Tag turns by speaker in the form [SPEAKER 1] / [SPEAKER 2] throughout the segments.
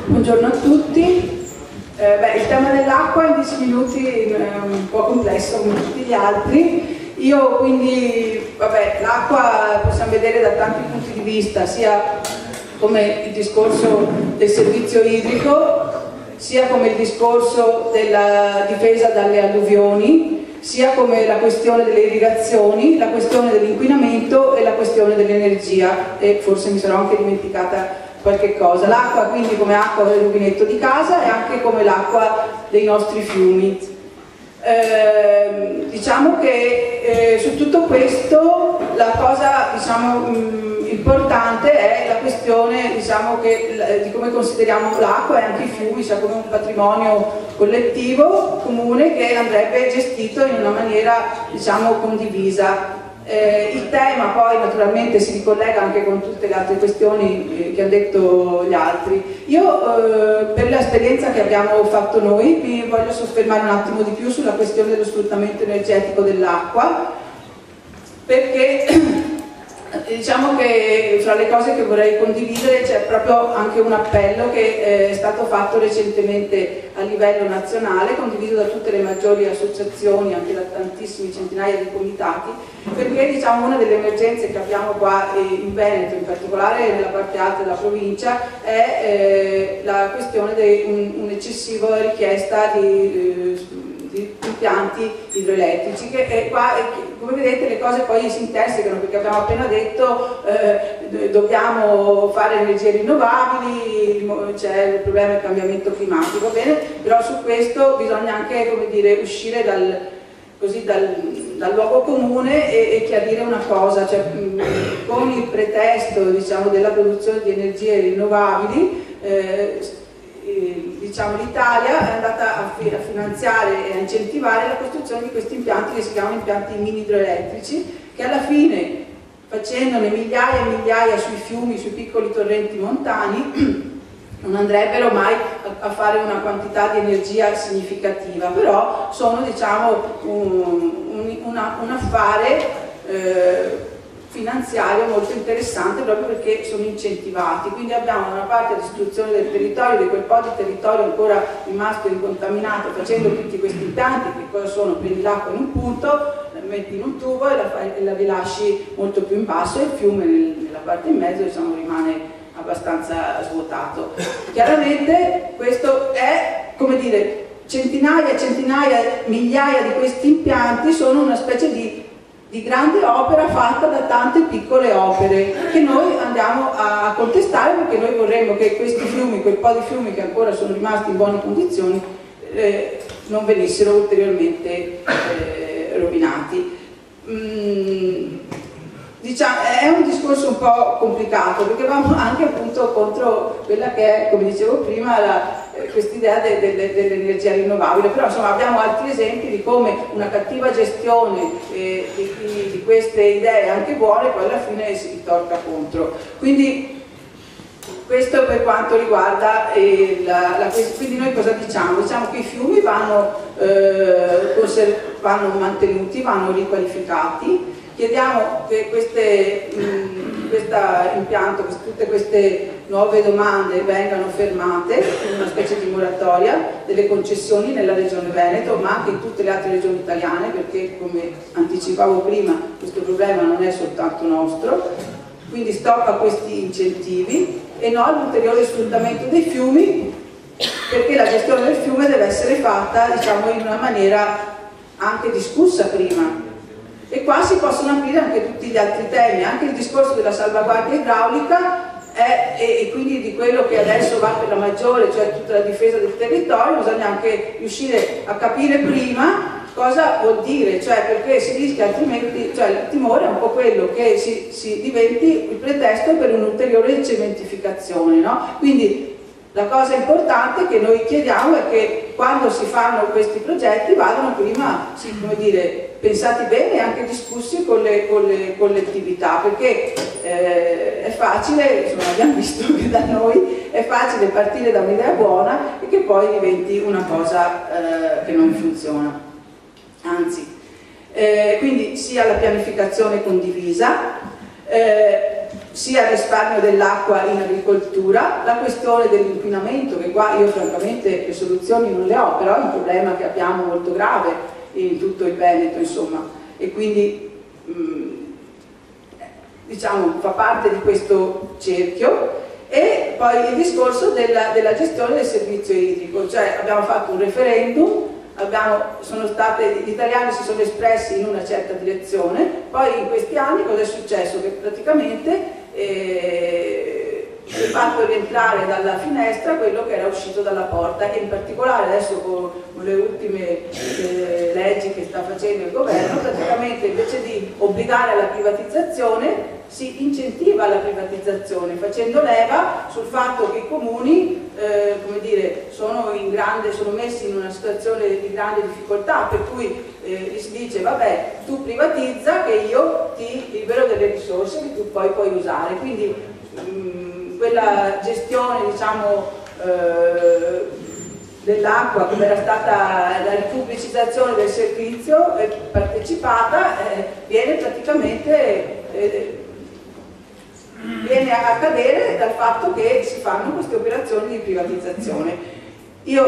[SPEAKER 1] Buongiorno a tutti. Il tema dell'acqua in 10 minuti è un po' complesso come tutti gli altri. Io quindi, l'acqua possiamo vedere da tanti punti di vista, sia come il discorso del servizio idrico, sia come il discorso della difesa dalle alluvioni, sia come la questione delle irrigazioni, la questione dell'inquinamento e la questione dell'energia, e forse mi sarò anche dimenticata qualche cosa. L'acqua quindi come acqua del rubinetto di casa e anche come l'acqua dei nostri fiumi. Diciamo che su tutto questo la cosa importante è la questione di come consideriamo l'acqua e anche i fiumi, cioè come un patrimonio collettivo, comune, che andrebbe gestito in una maniera condivisa. Il tema poi naturalmente si ricollega anche con tutte le altre questioni che hanno detto gli altri. Io per l'esperienza che abbiamo fatto noi mi voglio soffermare un attimo di più sulla questione dello sfruttamento energetico dell'acqua, perché diciamo che fra le cose che vorrei condividere c'è proprio anche un appello che è stato fatto recentemente a livello nazionale, condiviso da tutte le maggiori associazioni, anche da tantissimi centinaia di comitati, perché una delle emergenze che abbiamo qua in Veneto, in particolare nella parte alta della provincia, è la questione di un'eccessiva richiesta di impianti idroelettrici, che qua come vedete le cose poi si intersecano, perché abbiamo appena detto dobbiamo fare energie rinnovabili, c'è il problema del cambiamento climatico, bene, però su questo bisogna anche uscire dal luogo comune e chiarire una cosa, cioè, con il pretesto della produzione di energie rinnovabili l'Italia è andata a finanziare e a incentivare la costruzione di questi impianti che si chiamano impianti mini idroelettrici, che alla fine, facendone migliaia e migliaia sui fiumi, sui piccoli torrenti montani, non andrebbero mai a fare una quantità di energia significativa, però sono un affare finanziario molto interessante, proprio perché sono incentivati. Quindi abbiamo una parte a distruzione del territorio, di quel po' di territorio ancora rimasto incontaminato, facendo tutti questi impianti che cosa sono? Prendi l'acqua in un punto, la metti in un tubo e la rilasci molto più in basso, e il fiume nella parte in mezzo rimane abbastanza svuotato. Chiaramente questo è, centinaia e centinaia, migliaia di questi impianti sono una specie di grande opera fatta da tante piccole opere che noi andiamo a contestare, perché noi vorremmo che questi fiumi, quel po' di fiumi che ancora sono rimasti in buone condizioni, non venissero ulteriormente rovinati. È un discorso un po' complicato, perché va anche appunto contro quella che è, come dicevo prima, quest'idea dell'energia rinnovabile, però abbiamo altri esempi di come una cattiva gestione di queste idee anche buone poi alla fine si ritorca contro. Quindi questo per quanto riguarda quindi noi cosa diciamo? Diciamo che i fiumi vanno mantenuti, vanno riqualificati. Chiediamo che questo impianto, tutte queste nuove domande vengano fermate in una specie di moratoria delle concessioni nella regione Veneto, ma anche in tutte le altre regioni italiane, perché come anticipavo prima questo problema non è soltanto nostro. Quindi stop a questi incentivi e no all'ulteriore sfruttamento dei fiumi, perché la gestione del fiume deve essere fatta in una maniera anche discussa prima. E qua si possono aprire anche tutti gli altri temi, anche il discorso della salvaguardia idraulica e quindi di quello che adesso va per la maggiore, cioè tutta la difesa del territorio. Bisogna anche riuscire a capire prima cosa vuol dire, perché si rischia altrimenti, il timore è un po' quello che si diventi il pretesto per un'ulteriore cementificazione, no? Quindi la cosa importante che noi chiediamo è che quando si fanno questi progetti vadano prima, pensati bene e anche discussi con le collettività, perché è facile, abbiamo visto che da noi è facile partire da un'idea buona e che poi diventi una cosa che non funziona. Anzi, quindi sia la pianificazione condivisa, sia il risparmio dell'acqua in agricoltura, la questione dell'inquinamento, che qua io francamente le soluzioni non le ho, però è un problema che abbiamo molto grave in tutto il Veneto, insomma, e quindi diciamo fa parte di questo cerchio. E poi il discorso della gestione del servizio idrico, cioè abbiamo fatto un referendum, gli italiani si sono espressi in una certa direzione, poi in questi anni cosa è successo? Che praticamente si è fatto rientrare dalla finestra quello che era uscito dalla porta, e in particolare adesso con le ultime leggi che sta facendo il governo, praticamente invece di obbligare alla privatizzazione si incentiva la privatizzazione, facendo leva sul fatto che i comuni come dire, sono messi in una situazione di grande difficoltà, per cui gli si dice vabbè, tu privatizza che io ti libero delle risorse che tu poi puoi usare. Quindi quella gestione, diciamo, dell'acqua, come era stata la ripubblicizzazione del servizio partecipata, viene praticamente viene a cadere dal fatto che si fanno queste operazioni di privatizzazione. Io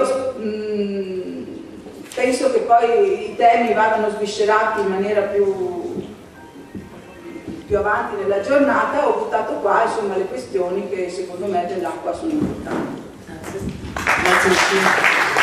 [SPEAKER 1] penso che poi i temi vadano sviscerati in maniera più avanti nella giornata. Ho buttato qua insomma le questioni che secondo me dell'acqua sono importanti.
[SPEAKER 2] Grazie. Grazie.